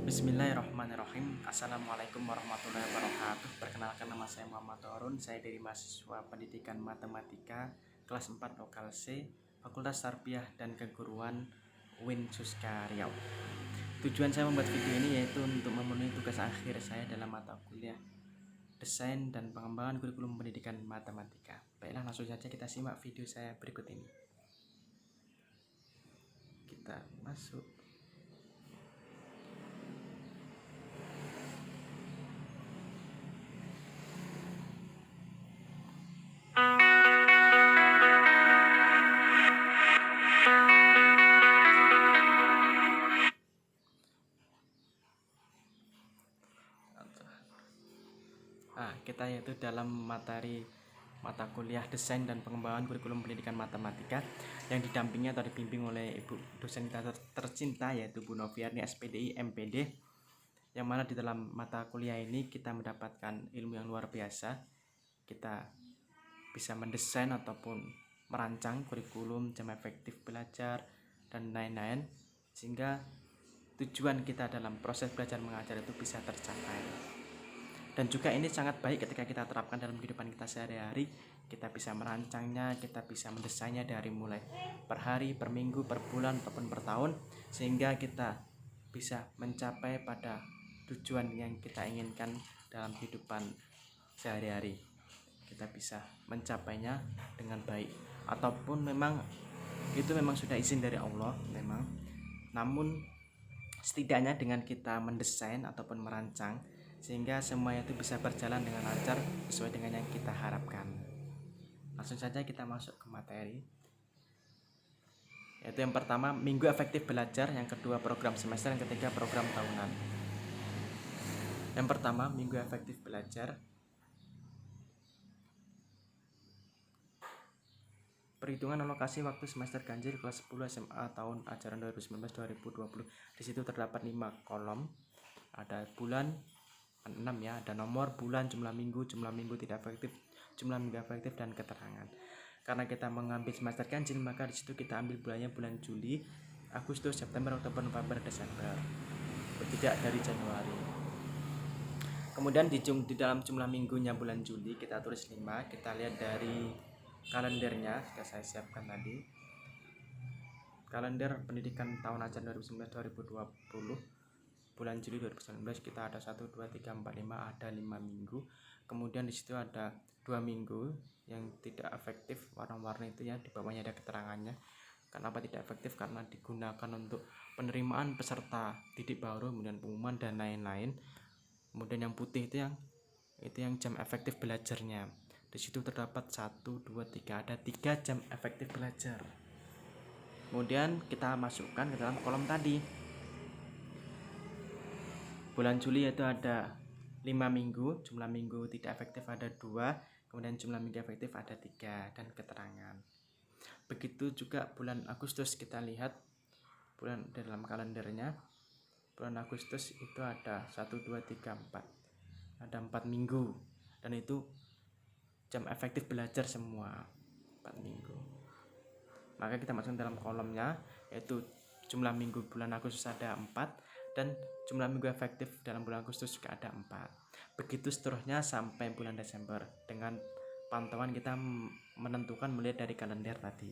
Bismillahirrahmanirrahim. Assalamualaikum warahmatullahi wabarakatuh. Perkenalkan, nama saya Muhammad Torun. Saya dari mahasiswa pendidikan matematika kelas 4 lokal C, Fakultas Tarbiyah dan Keguruan UIN Suska Riau. Tujuan saya membuat video ini yaitu untuk memenuhi tugas akhir saya dalam mata kuliah Desain dan Pengembangan Kurikulum Pendidikan Matematika. Baiklah, langsung saja kita simak video saya berikut ini. Kita masuk. Kita yaitu dalam materi mata kuliah Desain dan Pengembangan Kurikulum Pendidikan Matematika yang didampingi atau dibimbing oleh Ibu dosen kita tercinta yaitu Bu Noviarni SPDI MPD, yang mana di dalam mata kuliah ini kita mendapatkan ilmu yang luar biasa. Kita bisa mendesain ataupun merancang kurikulum, jam efektif belajar, dan lain-lain, sehingga tujuan kita dalam proses belajar mengajar itu bisa tercapai. Dan juga ini sangat baik ketika kita terapkan dalam kehidupan kita sehari-hari. Kita bisa merancangnya, kita bisa mendesainnya dari mulai per hari, per minggu, per bulan, ataupun per tahun, sehingga kita bisa mencapai pada tujuan yang kita inginkan dalam kehidupan sehari-hari. Kita bisa mencapainya dengan baik, ataupun memang itu memang sudah izin dari Allah memang. Namun setidaknya dengan kita mendesain ataupun merancang, sehingga semuanya itu bisa berjalan dengan lancar sesuai dengan yang kita harapkan. Langsung saja kita masuk ke materi, yaitu yang pertama minggu efektif belajar, yang kedua program semester, yang ketiga program tahunan. Yang pertama minggu efektif belajar. Perhitungan alokasi waktu semester ganjil kelas 10 SMA tahun ajaran 2019-2020. Di situ terdapat 5 kolom. Ada bulan 6 ya, ada nomor, bulan, jumlah minggu tidak efektif, jumlah minggu efektif, dan keterangan. Karena kita mengambil semester ganjil, maka di situ kita ambil bulannya bulan Juli, Agustus, September, Oktober, November, Desember. Tidak dari Januari. Kemudian di dalam jumlah minggunya bulan Juli kita tulis 5. Kita lihat dari kalendernya, sudah saya siapkan tadi. Kalender pendidikan tahun ajaran 2019-2020. Bulan Juli 2019 kita ada 1, 2, 3, 4, 5, ada 5 minggu. Kemudian di situ ada 2 minggu yang tidak efektif, warna-warni itu ya, di bawahnya ada keterangannya. Kenapa tidak efektif? Karena digunakan untuk penerimaan peserta didik baru, kemudian pengumuman dan lain-lain. Kemudian yang putih itu yang jam efektif belajarnya. Di situ terdapat 1, 2, 3, ada 3 jam efektif belajar. Kemudian kita masukkan ke dalam kolom tadi. Bulan Juli itu ada 5 minggu, jumlah minggu tidak efektif ada 2, kemudian jumlah minggu efektif ada 3, dan keterangan. Begitu juga bulan Agustus, kita lihat bulan dalam kalendernya. Bulan Agustus itu ada 1, 2, 3, 4. Ada 4 minggu, dan itu jam efektif belajar semua 4 minggu. Maka kita masuk dalam kolomnya, yaitu jumlah minggu bulan Agustus ada 4, dan jumlah minggu efektif dalam bulan Agustus juga ada 4. Begitu seterusnya sampai bulan Desember, dengan pantauan kita menentukan melihat dari kalender tadi.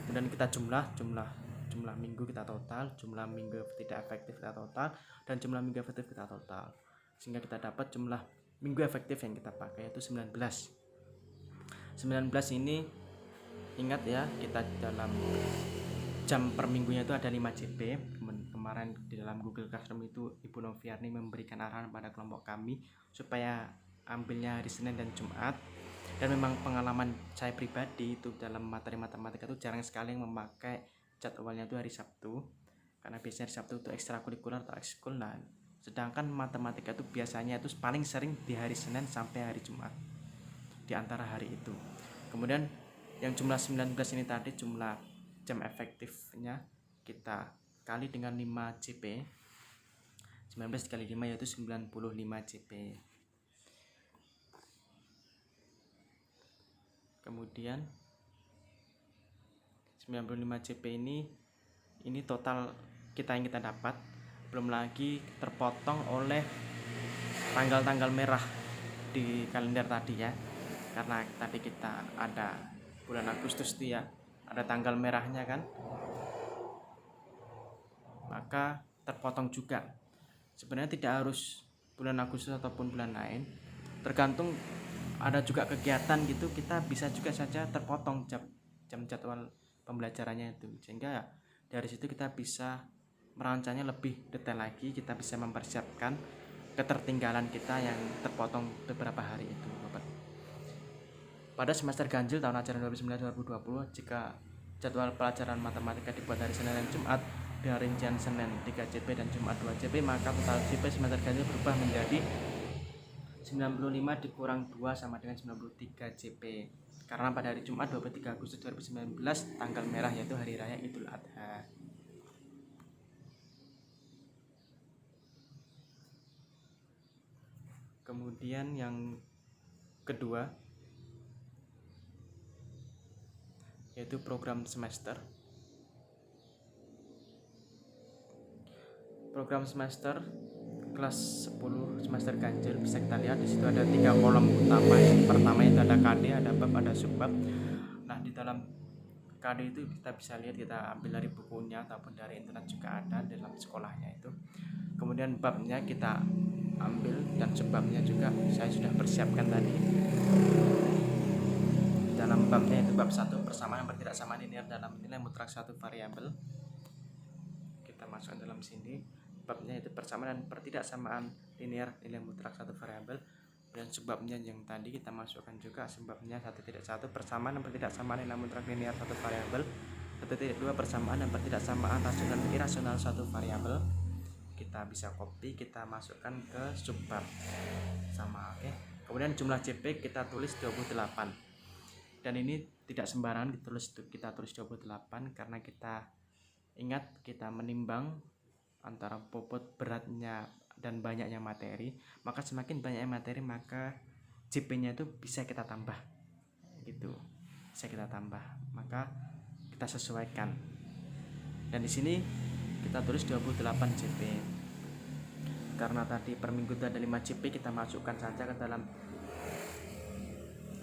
Kemudian kita jumlah minggu kita total, jumlah minggu tidak efektif kita total, dan jumlah minggu efektif kita total, sehingga kita dapat jumlah minggu efektif yang kita pakai yaitu 19. 19 ini ingat ya, kita dalam jam per minggunya itu ada 5 JP. Kemarin di dalam Google Classroom itu Ibu Noviarni memberikan arahan pada kelompok kami supaya ambilnya hari Senin dan Jumat. Dan memang pengalaman saya pribadi itu dalam materi matematika itu jarang sekali yang memakai jadwalnya itu hari Sabtu, karena biasanya hari Sabtu itu ekstrakurikuler atau ekskul. Sedangkan matematika itu biasanya itu paling sering di hari Senin sampai hari Jumat, di antara hari itu. Kemudian yang jumlah 19 ini tadi, jumlah jam efektifnya kita kali dengan 5 JP. 19 kali 5 yaitu 95 JP. Kemudian 95 JP ini total yang kita dapat belum lagi terpotong oleh tanggal-tanggal merah di kalender tadi ya, karena tadi kita ada bulan Agustus itu ya, ada tanggal merahnya kan, maka terpotong juga. Sebenarnya tidak harus bulan Agustus ataupun bulan lain, tergantung ada juga kegiatan gitu, kita bisa juga saja terpotong jam jadwal pembelajarannya itu, sehingga dari situ kita bisa merancangnya lebih detail lagi, kita bisa mempersiapkan ketertinggalan kita yang terpotong beberapa hari itu. Pada semester ganjil tahun ajaran 2019-2020, jika jadwal pelajaran matematika dibuat hari Senin dan Jumat dengan rincian Senin 3 CP dan Jumat 2 CP, maka total CP semester ganjil berubah menjadi 95 dikurang 2 sama dengan 93 CP. Karena pada hari Jumat 23 Agustus 2019 tanggal merah, yaitu hari raya Idul Adha. Kemudian yang kedua yaitu program semester. Program semester kelas 10 semester ganjil bisa kita lihat di situ ada 3 kolom utama. Yang pertama itu ada KD, ada bab, ada subbab. Nah, di dalam KD itu kita bisa lihat, kita ambil dari bukunya ataupun dari internet juga ada di dalam sekolahnya itu. Kemudian babnya kita ambil dan subbabnya juga saya sudah persiapkan tadi. Dalam babnya itu bab 1, persamaan dan pertidaksamaan linear dalam nilai mutlak satu variabel. Kita masukkan dalam sini. Babnya itu persamaan dan pertidaksamaan linear nilai mutlak satu variabel. Dan subbabnya yang tadi kita masukkan juga, subbabnya 1.1 persamaan dan pertidaksamaan nilai mutlak linear satu variabel. 1.2 persamaan dan pertidaksamaan rasional dan irasional satu variabel. Kita bisa copy, kita masukkan ke subbab sama, oke. Kemudian jumlah CP kita tulis 28. Dan ini tidak sembarangan kita tulis 28 karena kita ingat, kita menimbang antara bobot beratnya dan banyaknya materi. Maka semakin banyaknya materi, maka CP-nya itu bisa kita tambah. Gitu. Bisa kita tambah. Maka kita sesuaikan. Dan di sini kita tulis 28 CP. Karena tadi per minggu itu ada 5 CP, kita masukkan saja ke dalam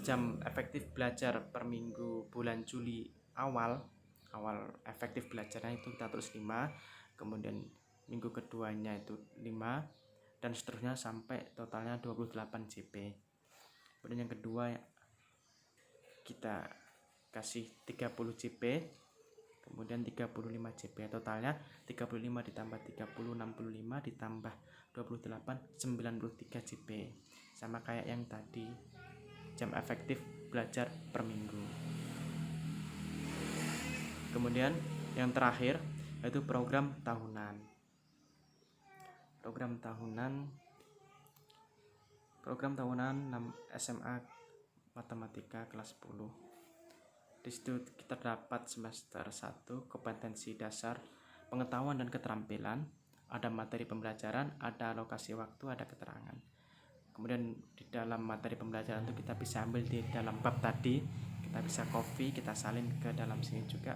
jam efektif belajar per minggu bulan Juli awal efektif belajarnya itu kita tulis 5, kemudian minggu keduanya itu 5, dan seterusnya sampai totalnya 28 CP. Kemudian yang kedua kita kasih 30 CP, kemudian 35 CP, totalnya 35 ditambah 30 65 ditambah 28 93 CP, sama kayak yang tadi jam efektif belajar per minggu. Kemudian yang terakhir yaitu program tahunan. Program tahunan SMA Matematika kelas 10. Di situ kita dapat semester 1 kompetensi dasar, pengetahuan dan keterampilan, ada materi pembelajaran, ada alokasi waktu, ada keterangan. Kemudian di dalam materi pembelajaran itu kita bisa ambil di dalam bab tadi, kita bisa copy, kita salin ke dalam sini juga.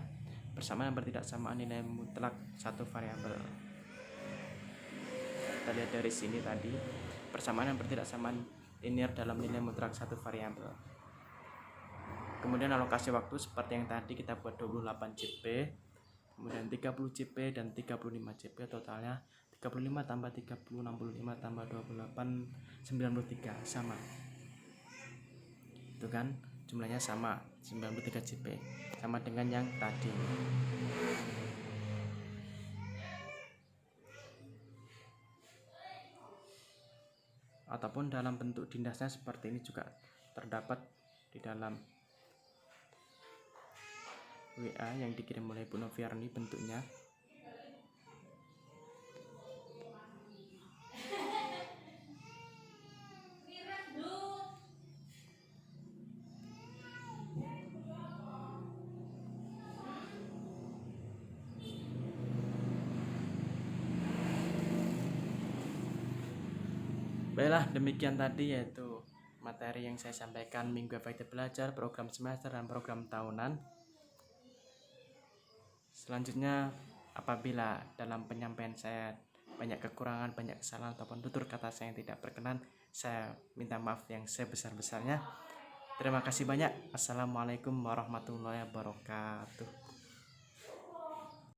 Persamaan dan pertidaksamaan nilai mutlak satu variabel. Kita lihat dari sini tadi, persamaan dan pertidaksamaan linear dalam nilai mutlak satu variabel. Kemudian alokasi waktu seperti yang tadi kita buat 28 CP, kemudian 30 CP dan 35 CP, totalnya 35 tambah 30 65 tambah 28 93, sama. Itu kan jumlahnya sama, 93 CP, sama dengan yang tadi. Ataupun dalam bentuk dindasnya seperti ini juga terdapat di dalam WA yang dikirim oleh Bu Noviarni bentuknya. Baiklah, demikian tadi yaitu materi yang saya sampaikan minggu efektif belajar, program semester, dan program tahunan. Selanjutnya, apabila dalam penyampaian saya banyak kekurangan, banyak kesalahan ataupun tutur kata saya yang tidak berkenan, saya minta maaf yang sebesar-besarnya. Terima kasih banyak. Assalamualaikum warahmatullahi wabarakatuh.